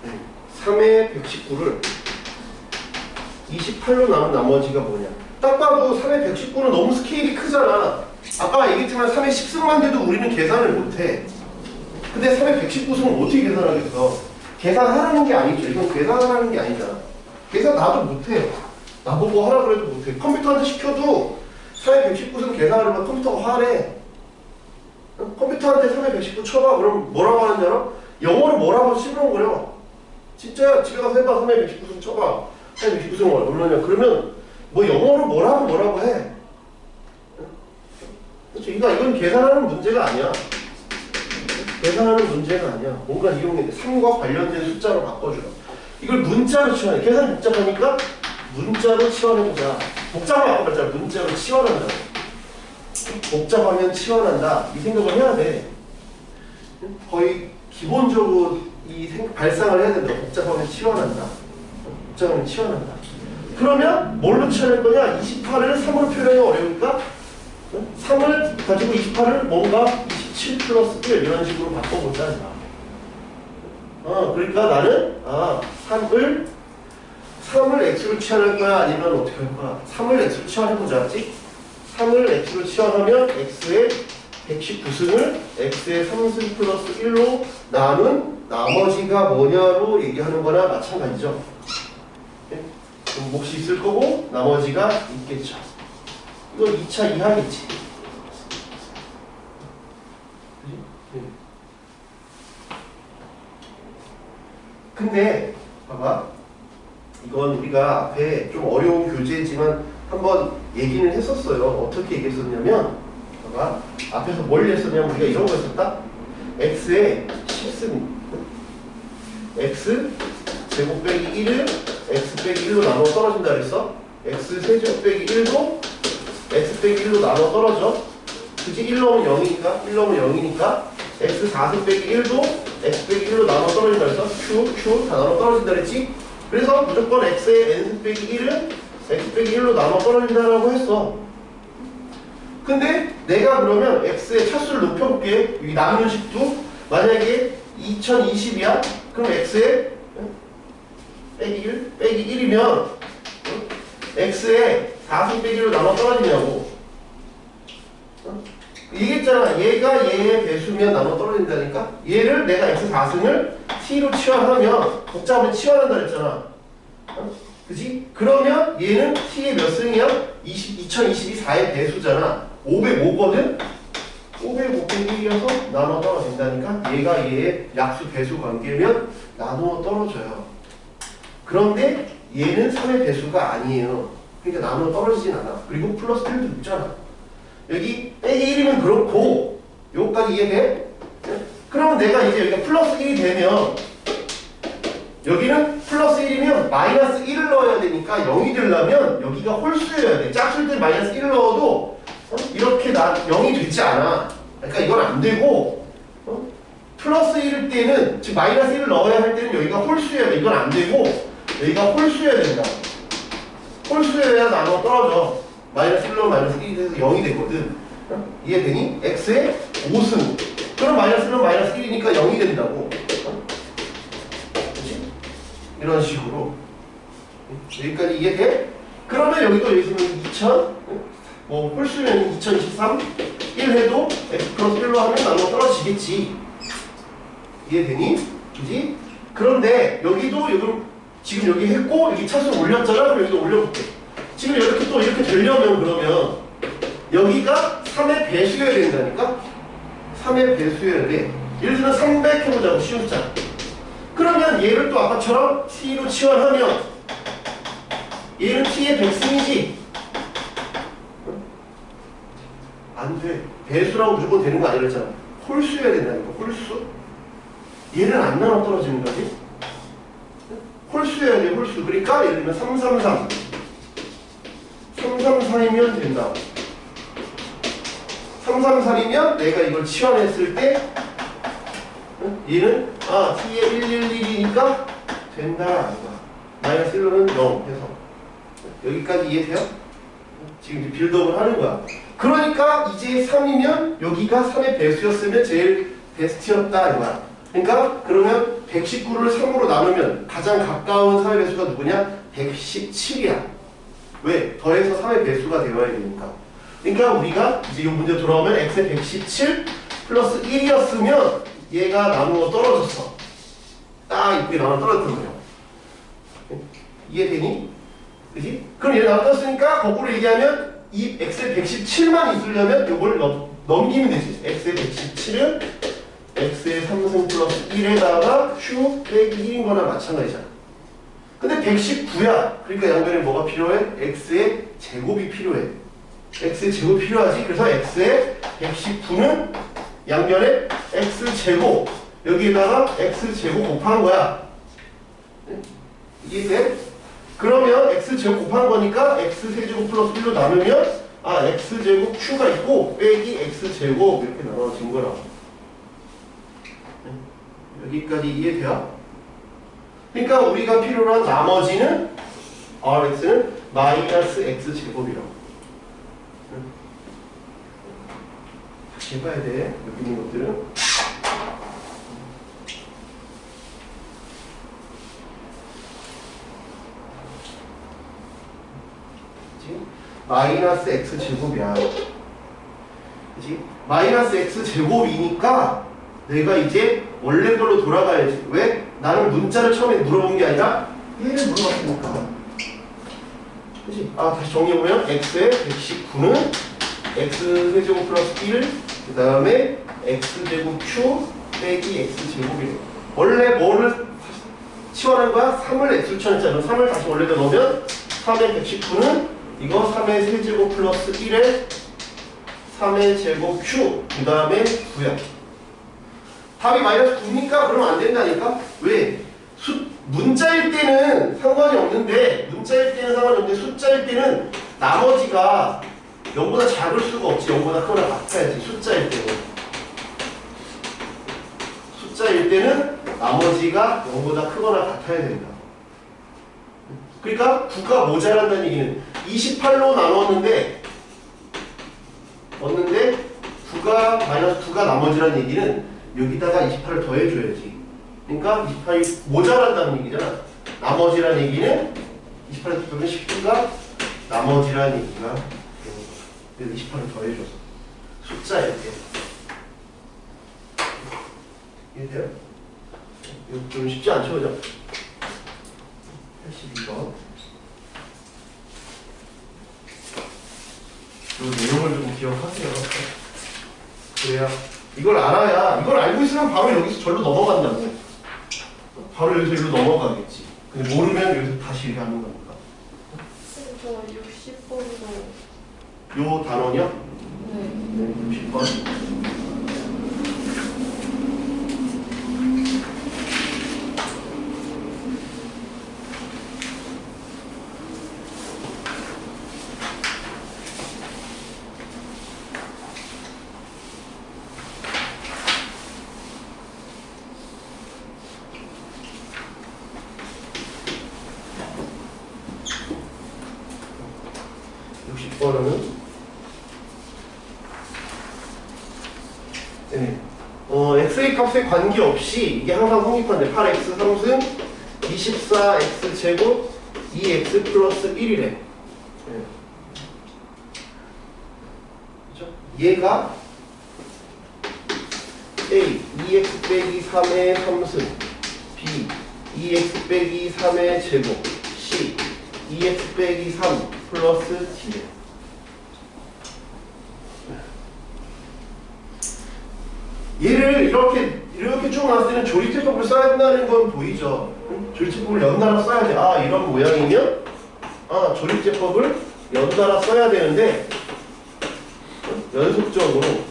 네. 3의 119를 28로 남은 나머지가 뭐냐? 딱 봐도 3의 119는 너무 스케일이 크잖아. 아까 얘기했지만 3의 10승만 돼도 우리는 계산을 못해. 근데 3의 119승은 어떻게 계산하겠어? 계산하라는 게 아니죠. 이건 계산하라는 게 아니잖아. 계산 나도 못해. 나보고 하라 그래도 못해. 컴퓨터한테 시켜도 3의 119승 계산을 하면 컴퓨터가 화내. 컴퓨터한테 3의 119 쳐봐. 그럼 뭐라고 하는지 알아? 영어로 뭐라고 씹어먹으려. 진짜 집에 가서 해봐. 3의 119승 쳐봐. 3의 119승 얼마냐. 그러면 뭐 영어로 뭐라고 해. 그렇죠? 이건 계산하는 문제가 아니야. 계산하는 문제가 아니야. 뭔가 이용해. 3과 관련된 숫자로 바꿔주라. 이걸 문자로 치환해. 계산이 복잡하니까 문자로 치환해보자. 복잡하면 아까 말했잖아. 문자로 치환한다. 복잡하면 치환한다. 이 생각을 해야 돼. 거의 기본적으로 발상을 해야 된다. 복잡하면 치환한다. 복잡하면 치환한다. 그러면 뭘로 치환할 거냐? 28을 3으로 표현하기 어려우니까 3을 가지고 28을 뭔가 27 플러스 1 이런 식으로 바꿔보자. 그러니까 나는 3을 x로 치환할 거야? 아니면 어떻게 할 거야? 3을 x로 치환해보자. 3을 x로 치환하면 x의 119승을 x의 3승 플러스 1로 나눈 나머지가 뭐냐로 얘기하는 거나 마찬가지죠. 네? 그럼 몫이 있을 거고 나머지가 있겠죠. 이건 2차 이하겠지. 근데 봐봐. 이건 우리가 앞에 좀 어려운 교재지만 한번 얘기는 했었어요. 어떻게 얘기했었냐면 봐봐. 앞에서 뭘 했었냐면 우리가 이런 거 했었다. x의 10승 x 제곱 빼기 1을 x 빼기 1로 나눠 떨어진다 그랬어. x 세제곱 빼기 1도 x 빼기 1로 나눠 떨어져. 그치? 1 넣으면 0이니까 1 넣으면 0이니까 x 4승 빼기 1도 x 빼기 1로 나눠 떨어진다 그랬어. q 다 나눠 떨어진다 그랬지. 그래서 무조건 x의 n승 빼기 1은 x 빼기 1로 나눠 떨어진다라고 했어. 근데 내가 그러면 x의 차수를 높여볼게. 이 나누는 식도 만약에 2020이야? 그럼 x의 빼기 1이면 x의 4승 빼기 1로 나눠 떨어지냐고. 얘기했잖아. 얘가 얘의 배수면 나눠 떨어진다니까. 얘를 내가 x 4승을 t로 치환하면 복잡하면 치환한다 그랬잖아. 그지? 그러면 얘는 t의 몇 승이야? 2022 4의 배수잖아. 505거든? 505 빼기 1이어서 나눠 떨어진다니까 얘가 얘의 약수 배수 관계면 나누어 떨어져요. 그런데 얘는 3의 배수가 아니에요. 그러니까 나누어 떨어지진 않아. 그리고 플러스 1도 있잖아. 여기 빼기 1이면 그렇고 요거까지 이해돼? 그러면 내가 이제 여기가 플러스 1이 되면 여기는 플러스 1이면 마이너스 1을 넣어야 되니까 0이 되려면 여기가 홀수여야 돼. 짝수일 때 마이너스 1을 넣어도 이렇게 0이 되지 않아. 그러니까 이건 안 되고 플러스 1일 때는 즉 마이너스 1을 넣어야 할 때는 여기가 홀수여야 돼. 이건 안 되고 여기가 홀수여야 된다. 홀수여야 나눠 떨어져. 마이너스 1로 마이너스 1이 돼서 0이 되거든. 이해되니? x의 5승. 그럼 마이너스 1로 마이너스 1이니까 0이 된다고. 그치? 이런 식으로. 여기까지 이해돼? 그러면 여기도 여기서 2000, 뭐 홀수면 2023, 1 해도 x 플러스 1로 하면 나눠 떨어지겠지. 이해되니? 그지? 그런데 여기도 지금 여기 했고 여기 차수 올렸잖아. 그럼 여기도 올려볼게. 지금 이렇게 또 이렇게 되려면 그러면 여기가 3의 배수여야 된다니까? 3의 배수여야 돼. 예를 들어 300 해보자고 쉬운 숫자. 그러면 얘를 또 아까처럼 t로 치환하면 얘는 t의 백승이지? 안 돼. 배수라고 무조건 되는 거 아니라 했잖아. 홀수여야 된다니까. 홀수. 얘는 안 나눠 떨어지는 거지? 홀수여야 돼. 홀수. 그러니까 예를 들면 333 333이면 된다. 333이면 내가 이걸 치환했을 때 얘는 t의 111이니까 된다 아닌가. 마이너스 1로는 0 해서 여기까지 이해돼요? 지금 이제 빌드업을 하는 거야. 그러니까 이제 3이면 여기가 3의 배수였으면 제일 베스트였다 이거야. 그러니까 그러면 119를 3으로 나누면 가장 가까운 3의 배수가 누구냐? 117이야. 왜? 더해서 3의 배수가 되어야 되니까. 그러니까 우리가 이제 이 문제 돌아오면 x의 117 플러스 1이었으면 얘가 나누어 떨어졌어. 딱 이쁘게 나누어 떨어졌던 거예요. 이해되니? 그지? 그럼 얘 나누어 떨어졌으니까 거꾸로 얘기하면 이 x의 117만 있으려면 이걸 넘기면 되지. x의 117은 x의 3승 플러스 1에다가 q 빼기 1인 거나 마찬가지잖아. 근데 119야. 그러니까 양변에 뭐가 필요해? x의 제곱이 필요해. x의 제곱이 필요하지. 그래서 x의 119는 양변에 x제곱 여기에다가 x제곱 곱한 거야. 이해돼? 그러면 x제곱 곱한 거니까 x세제곱 플러스 1로 나누면 x제곱 q가 있고 빼기 x제곱 이렇게 나눠진 거라고. 여기까지 이해돼요? 그러니까 우리가 필요로 한 나머지는 rx는 마이너스 x제곱이라고. 다시 해봐야 돼. 여기 있는 것들은. 그치? 마이너스 x제곱이야. 그치? 마이너스 x제곱이니까 내가 이제 원래 걸로 돌아가야지. 왜? 나는 문자를 처음에 물어본 게 아니라 얘를 물어봤으니까. 그치? 다시 정리해보면 x의 119는 x세제곱 플러스 1, 그 다음에 x제곱 q 빼기 x제곱이래. 원래 뭐를 치환한 거야? 3을 x로 치환했잖아. 3을 다시 원래대로 넣으면 3의 119는 이거 3의 세제곱 플러스 1에 3의 제곱 q 그 다음에 9야. 답이 마이너스 9니까 그러면 안 된다니까? 왜? 문자일 때는 상관이 없는데 문자일 때는 상관이 없는데 숫자일 때는 나머지가 0보다 작을 수가 없지. 0보다 크거나 같아야지. 숫자일 때는. 숫자일 때는 나머지가 0보다 크거나 같아야 된다. 그러니까 9가 모자란다는 얘기는 28로 나눴는데 9가 마이너스 9가 나머지라는 얘기는 여기다가 28을 더해줘야지. 그러니까 28이 모자란다는 얘기잖아. 나머지라는 얘기는 28을 더하면 19가 나머지라는 얘기가 그래서 28을 더해줘서 숫자일 때. 이해돼요? 이거 좀 쉽지 않죠, 그죠? 82번. 내용을 좀 기억하세요. 그래야 이걸 알아야 이걸 알고 있으면 바로 여기서 절로 넘어간다고. 바로 여기서 일로 넘어가겠지. 근데 모르면 여기서 다시 이렇게 하는 겁니다. 저 60번도. 요 단원이요? 네. 60번. 번은 네. x의 값에 관계없이 이게 항상 성립한데 8x 3승 24x 제곱 2x 플러스 1이래. 네. 그죠? 얘가 a 2x 빼기 3의 3승 b 2x 빼기 3의 제곱 c 2x 빼기 3 플러스 t래. 얘를 이렇게 쭉 나왔을 때는 조립제법을 써야 된다는 건 보이죠? 조립제법을 연달아 써야 돼. 아, 이런 모양이면 조립제법을 연달아 써야 되는데 연속적으로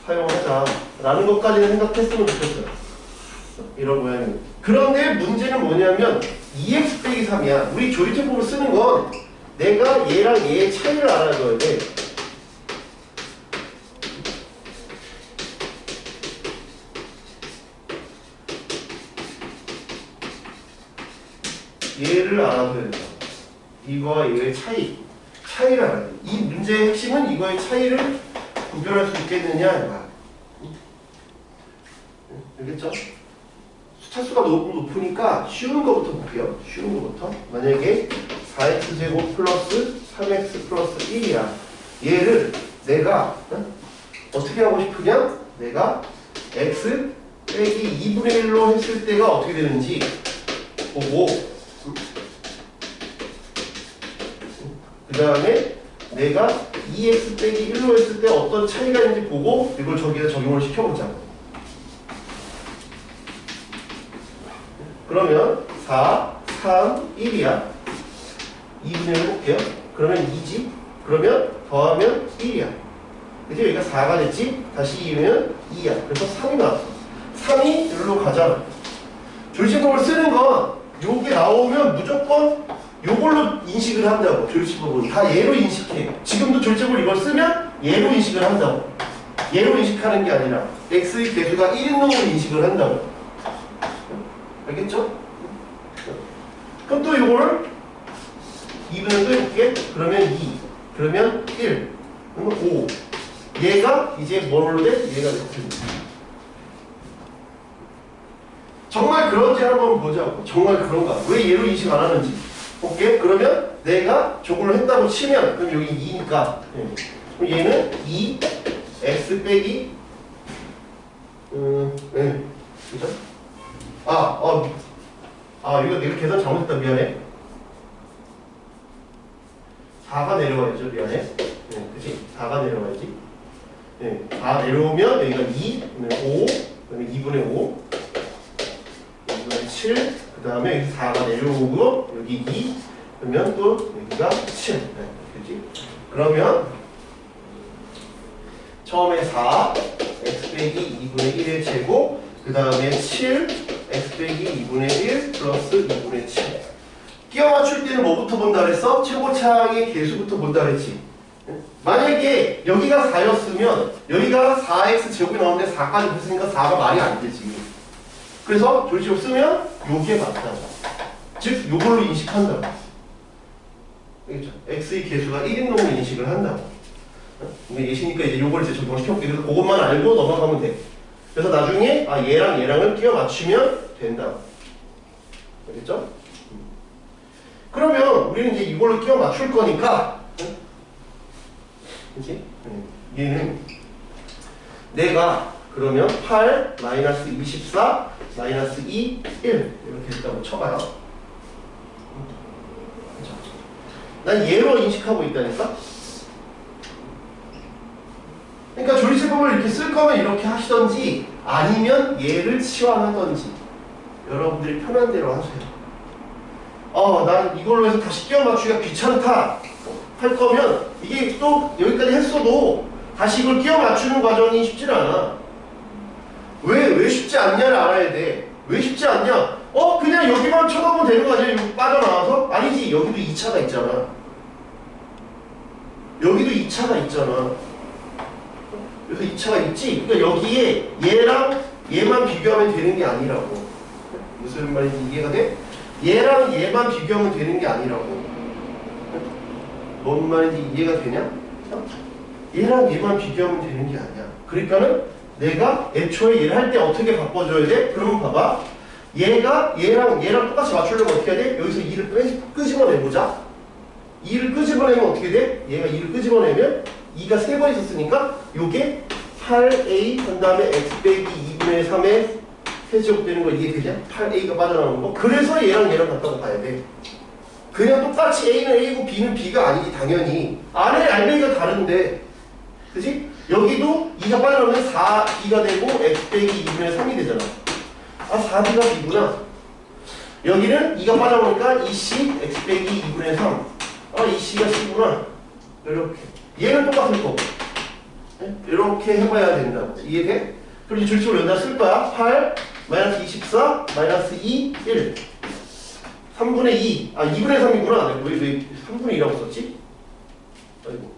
사용하자라는 것까지는 생각했으면 좋겠어요. 이런 모양입니다. 그런데 문제는 뭐냐면 2x 빼기 3이야. 우리 조립제법을 쓰는 건 내가 얘랑 얘의 차이를 알아줘야 돼. 얘를 알아줘야 된다. 이거와 얘의 차이를 알아야 돼. 이 문제의 핵심은 이거의 차이를 구별할 수 있겠느냐 이거야. 알겠죠? 차수가 높으니까 쉬운 거부터 볼게요. 쉬운 거부터. 만약에 4x제곱 플러스 3x 플러스 1이야. 얘를 내가 어떻게 하고 싶으냐? 내가 x 빼기 2분의 1로 했을 때가 어떻게 되는지 보고 그 다음에 내가 2x 빼기 1로 했을 때 어떤 차이가 있는지 보고 이걸 저기에 적용을 시켜보자. 그러면 4, 3, 1이야. 2분의 1 해볼게요. 그러면 2지. 그러면 더하면 1이야. 그래서 여기가 4가 됐지? 다시 2면 2야. 그래서 3이 나왔어. 3이 여기로 가자. 조립제법을 쓰는 건 요게 나오면 무조건 요걸로 인식을 한다고. 조립제법은 다 얘로 인식해. 지금도 조립제법을 이걸 쓰면 얘로 인식을 한다고. 얘로 인식하는 게 아니라 x의 개수가 1인 놈으로 인식을 한다고. 알겠죠? 그럼 또 이거를 2분의 또 해볼게. 그러면 2. 그러면 1. 그러면 5. 얘가 이제 뭘로 돼? 얘가 됐습니다. 정말 그런지 한번 보자고. 정말 그런가? 왜 얘로 인식 안 하는지. 오케이? 그러면 내가 저걸로 했다고 치면 그럼 여기 2니까 그럼 얘는 2 x 빼기 네. 그죠? 이거 내가 계산 잘못했다. 미안해. 4가 내려와야죠. 미안해. 네, 그치? 4가 내려와야지. 네, 4 내려오면 여기가 2, 5, 그 다음에 2분의 5, 2분의 7, 그 다음에 여기 4가 내려오고, 여기 2, 그러면 또 여기가 7. 네, 그치? 그러면, 처음에 4, x 빼기 2분의 1의 제곱, 그 다음에 7, x 빼기 2분의 1 플러스 2분의 7. 끼워 맞출 때는 뭐부터 본다 그랬어? 최고차항의 개수부터 본다 그랬지. 만약에 여기가 4였으면 여기가 4x 제곱이 나오는데 4까지 붙으니까 4가 말이 안 되지. 그래서 조립제법 쓰면 요게 맞다. 즉 요걸로 인식한다고. 알겠죠? x의 개수가 1인놈으로 인식을 한다고. 근데 예시니까 이제 요걸 이제 적용시켜볼게. 그래서 그것만 알고 넘어가면 돼. 그래서 나중에 얘랑 얘랑을 끼워 맞추면 된다. 알겠죠? 그러면 우리는 이제 이걸로 끼워 맞출 거니까, 그치? 얘는 내가 그러면 8 마이너스 24 마이너스 2 1 이렇게 했다고 쳐봐요. 그쵸? 난 얘로 인식하고 있다니까? 그러니까 조리제법을 이렇게 쓸 거면 이렇게 하시던지 아니면 얘를 치환하던지 여러분들이 편한 대로 하세요. 난 이걸로 해서 다시 끼워 맞추기가 귀찮다 할 거면 이게 또 여기까지 했어도 다시 이걸 끼워 맞추는 과정이 쉽지 않아. 왜 쉽지 않냐를 알아야 돼. 왜 쉽지 않냐? 그냥 여기만 쳐다보면 되는 거 아니야? 여기 빠져나와서? 아니지. 여기도 2차가 있잖아. 여기도 2차가 있잖아. 그래서 2차가 있지? 그러니까 여기에 얘랑 얘만 비교하면 되는 게 아니라고. 무슨 말인지 이해가 돼? 얘랑 얘만 비교하면 되는 게 아니라고. 뭔 말인지 이해가 되냐? 얘랑 얘만 비교하면 되는 게 아니야. 그러니까는 내가 애초에 얘를 할 때 어떻게 바꿔줘야 돼? 그러면 봐봐. 얘가 얘랑 똑같이 맞추려면 어떻게 해야 돼? 여기서 2를 끄집어내보자. 2를 끄집어내면 어떻게 돼? 얘가 2를 끄집어내면 2가 3번 있었으니까 요게 8a 한 다음에 x 빼기 2분의 3에 세제곱되는 거 이게 되냐? 8a가 빠져나오는 거. 그래서 얘랑 같다고 봐야 돼. 그냥 똑같이 a는 a고 b는 b가 아니지 당연히. 안에 알맹이가 다른데 그지? 여기도 2가 빠져나오면 4b가 되고 x 빼기 2분의 3이 되잖아. 4b가 b구나. 여기는 2가 빠져나오니까 2c x 빼기 2분의 3. 2c가 c구나. 이렇게. 얘는 똑같을 거고. 이렇게 해봐야 된다고. 이해돼? 그리고 줄식으로 여기다 쓸 거야. 8, 마이너스 24, 마이너스 2, 1. 3분의 2. 2분의 3이구나. 왜 3분의 2라고 썼지? 아이고.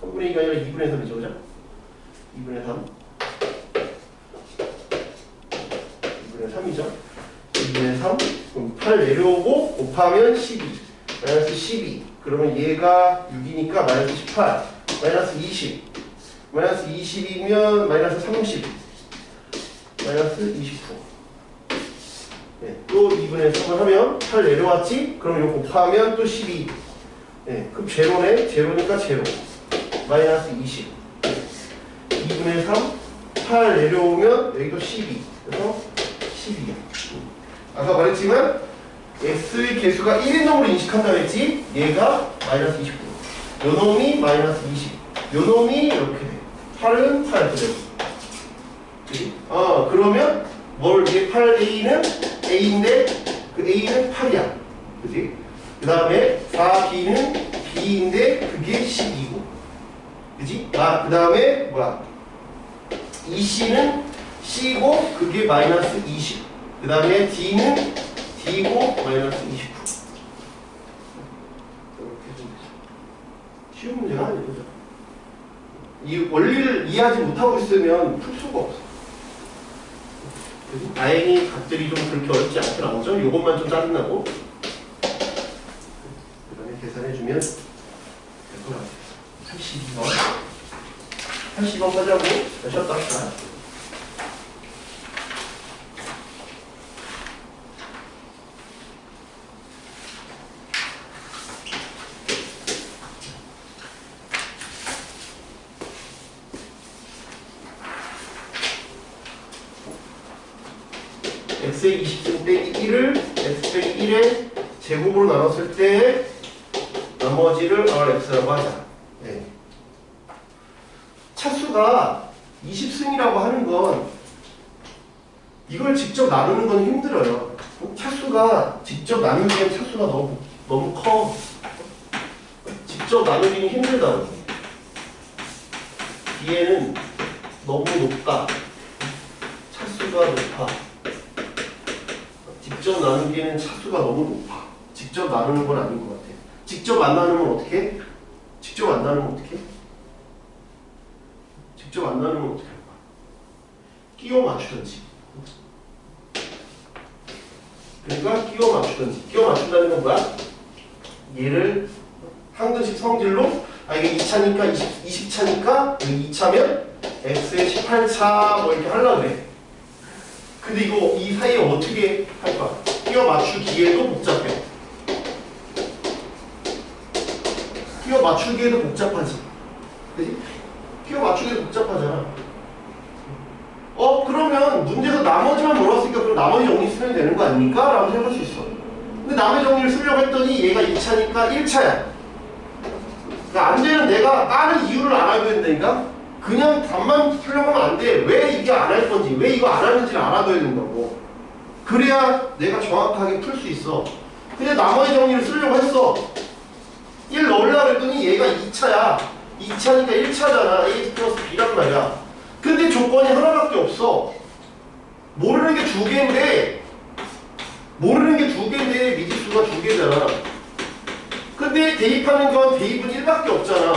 3분의 2가 아니라 2분의 3이죠. 그죠? 2분의 3. 2분의 3이죠. 2분의 3. 그럼 8 내려오고 곱하면 12. 마이너스 12. 그러면 얘가 6이니까 마이너스 18. 마이너스 20. 마이너스 20이면 마이너스 30. 마이너스 29. 네, 또 2분의 3을 하면 8 내려왔지? 그럼 이거 곱하면 또 12. 네, 그럼 제로네? 제로니까 제로. 마이너스 20. 2분의 3. 8 내려오면 여기도 12. 그래서 12. 아까 말했지만 x의 개수가 1인놈으로 인식한다고 했지? 얘가 마이너스 29. 요 놈이 마이너스 20. 요 놈이 이렇게 돼. 8은 8 그대로. 그치? 그러면 이게 8a는 a인데 그 a는 8이야. 그치? 그 다음에 4b는 b인데 그게 12고. 그치? 그 다음에 2c는 c고 그게 마이너스 20. 그 다음에 d는 d고 마이너스 29. 이렇게 좀 쉬운 문제가 아니죠. 이 원리를 이해하지 못하고 있으면 풀 수가 없어. 다행히 값들이 좀 그렇게 어렵지 않게 나오죠. 이것만 좀 짜증나고. 그 다음에 계산해주면 될 것 같아요. 82번. 82번까지 하고 쉬었다 합시다. x의 20승 빼기 1을 x 빼기 1의 제곱으로 나눴을 때 나머지를 rx라고 하자. 네. 차수가 20승이라고 하는 건 이걸 직접 나누는 건 힘들어요. 차수가 직접 나누기엔 차수가 너무 커. 직접 나누기는 힘들다고. 뒤에는 너무 높다. 차수가 높아. 직접 나누기에는 차수가 너무 높아. 직접 나누는 건 아닌 것 같아. 직접 안 나누면 어떻게? 직접 안 나누면 어떻게? 직접 안 나누면 어떻게 할까? 끼워 맞추던지. 그러니까 끼워 맞추던지. 끼워 맞춘다는 건 뭐야? 얘를 항등식 성질로 이게 2차니까 20차니까 여기 2차면 x의 18차 뭐 이렇게 하려고 그래. 근데 이거 이 사이에 어떻게 할까? 끼워 맞추기에도 복잡해. 끼워 맞추기에도 복잡하지. 그지? 끼워 맞추기에도 복잡하잖아. 그러면 문제에서 나머지만 물었으니까 그럼 나머지 정리 쓰면 되는 거 아닙니까? 라고 생각할 수 있어. 근데 나머지 정리를 쓰려고 했더니 얘가 2차니까 1차야. 그러니까 안 되는 내가 다른 이유를 알아야 된다니까? 그냥 답만 풀려고 하면 안 돼. 왜 이게 안 할 건지, 왜 이거 안 하는지를 알아둬야 된다고. 그래야 내가 정확하게 풀 수 있어. 근데 나머지 정리를 쓰려고 했어. 1 넣으려고 했더니 얘가 2차야. 2차니까 1차잖아. A 플러스 B란 말이야. 근데 조건이 하나밖에 없어. 모르는 게 2개인데 미지수가 2개잖아. 근데 대입하는 건 대입은 1밖에 없잖아.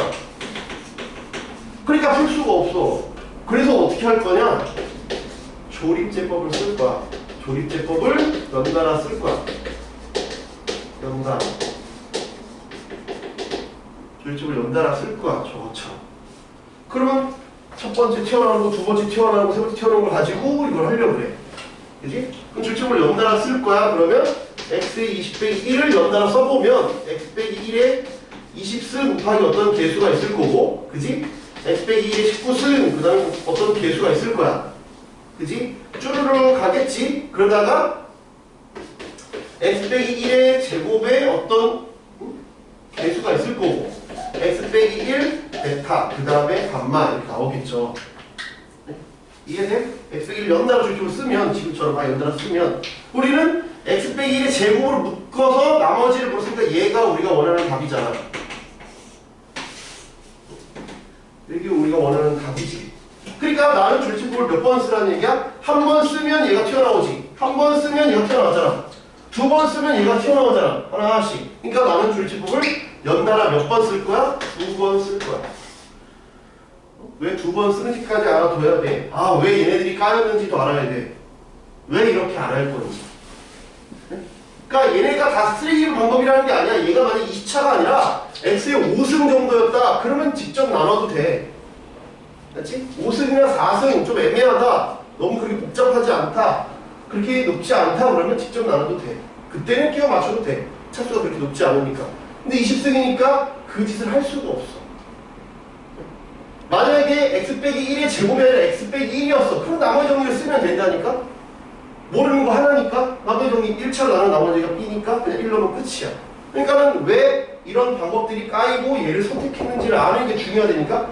그러니까 풀 수가 없어. 그래서 어떻게 할 거냐? 조립제법을 쓸 거야. 조립제법을 연달아 쓸 거야. 연달아. 조립제법을 연달아 쓸 거야. 저거처럼. 그러면 첫 번째 튀어나오는 거, 두 번째 튀어나오는 거, 세 번째 튀어나오는 걸 가지고 이걸 하려고 그래. 그지? 그럼 조립제법을 연달아 쓸 거야. 그러면 x의 20 빼기 1을 연달아 써보면 x 빼기 1에 20승 곱하기 어떤 개수가 있을 거고, 그지? x 빼기 1에 19승 그 다음에 어떤 개수가 있을 거야. 그지? 쭈르르 가겠지? 그러다가 x 빼기 1의 제곱에 어떤 개수가 있을 거고, x 빼기 1 베타 그 다음에 감마 이렇게 나오겠죠. 이해돼? x 빼기 1 연달아 조립식으로 쓰면, 지금처럼 연달아 쓰면 우리는 x 빼기 1의 제곱으로 묶어서 나머지를 볼수있으니까 얘가 우리가 원하는 답이잖아. 이게 우리가 원하는 답이지. 그러니까 나는 조립식법을 몇 번 쓰라는 얘기야? 한 번 쓰면 얘가 튀어나오지. 한 번 쓰면 얘가 튀어나오잖아. 두 번 쓰면 얘가 튀어나오잖아. 하나씩. 그러니까 나는 조립식법을 연달아 몇 번 쓸 거야? 2번 쓸 거야. 왜 2번 쓰는지까지 알아둬야 돼. 아, 왜 얘네들이 까였는지도 알아야 돼. 왜 이렇게 안 할 건지. 그러니까 얘네가 다 쓰레기 방법이라는 게 아니야. 얘가 만약 20차가 아니라 x의 5승 정도였다. 그러면 직접 나눠도 돼. 그렇지? 5승이나 4승 좀 애매하다. 너무 그렇게 복잡하지 않다. 그렇게 높지 않다. 그러면 직접 나눠도 돼. 그때는 끼워 맞춰도 돼. 차수가 그렇게 높지 않으니까. 근데 20승이니까 그 짓을 할 수가 없어. 만약에 x 빼기 1의 제곱이 아니라 x 빼기 1이었어. 그럼 나머지 정리를 쓰면 된다니까? 모르는 거 하나니까? 나머지 정리 1차로 나눈 나머지가 b니까 그냥 1로면 끝이야. 그러니까는 왜 이런 방법들이 까이고 얘를 선택했는지를 아는 게 중요하다니까?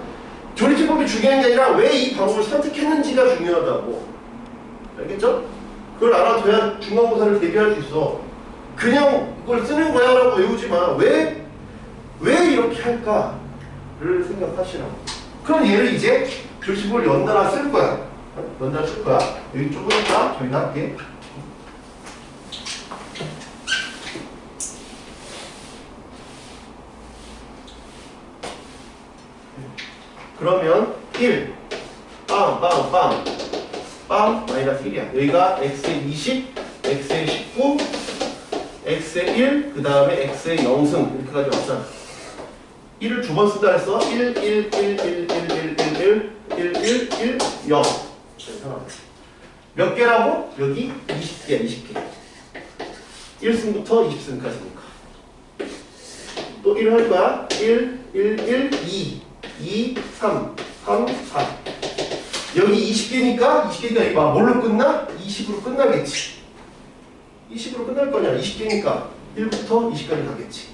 조립제법이 중요한 게 아니라 왜 이 방법을 선택했는지가 중요하다고. 알겠죠? 그걸 알아둬야 중간고사를 대비할 수 있어. 그냥 이걸 쓰는 거야 라고 외우지 마. 왜 이렇게 할까를 생각하시라고. 그럼 얘를 이제 조립제법을 연달아 쓸 거야. 연달아 쓸 거야. 여기 조금 있다. 저희가 할게. 그러면 1 빵 마이너스 1이야. 여기가 x의 20, x의 19, x의 1, 그 다음에 x의 0승 이렇게까지 왔잖아. 1을 두 번 쓴다 했어. 1, 1, 1, 1, 1, 1, 1, 1, 1, 1, 0. 몇 개라고? 여기 20개야, 20개. 1승부터 20승까지니까. 또 1을 할 거야. 1, 1, 1, 2, 2, 3, 3, 4. 여기 20개니까 여기 뭘로 끝나? 20으로 끝나겠지. 20으로 끝날 거냐? 20개니까 1부터 20까지 가겠지.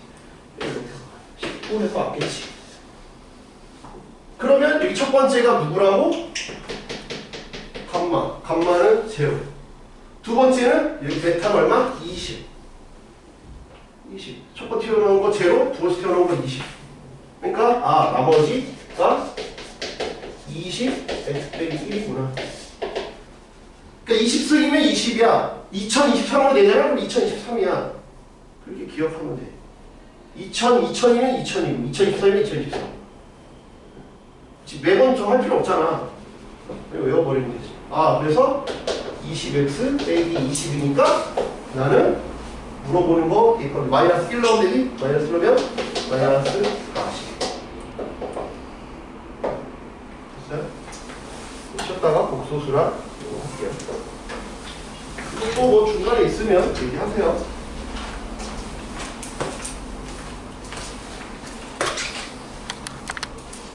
19에서 왔겠지. 그러면 여기 첫 번째가 누구라고? 감마. 감마는 0. 두 번째는 여기 베타는 얼마? 20. 20. 첫 번째 튀어나온 거 0, 두 번째 튀어나온 거 20. 그러니까 나머지가 20 x 빼기 1이구나. 그러니까 20승이면 20이야. 2023으로 내잖아. 그럼 2023이야. 그렇게 기억하면 돼. 2000이면 2002, 2024면 2024. 매번 좀 할 필요 없잖아. 외워버리면 되지. 그래서 20x 빼기 20이니까 나는 물어보는 거 마이너스 1 넣으면 되지? 마이너스 1 넣으면 마이너스 40. 됐어요? 쉬었다가 복소수랑 할게요. 또 뭐 중간에 있으면 얘기하세요.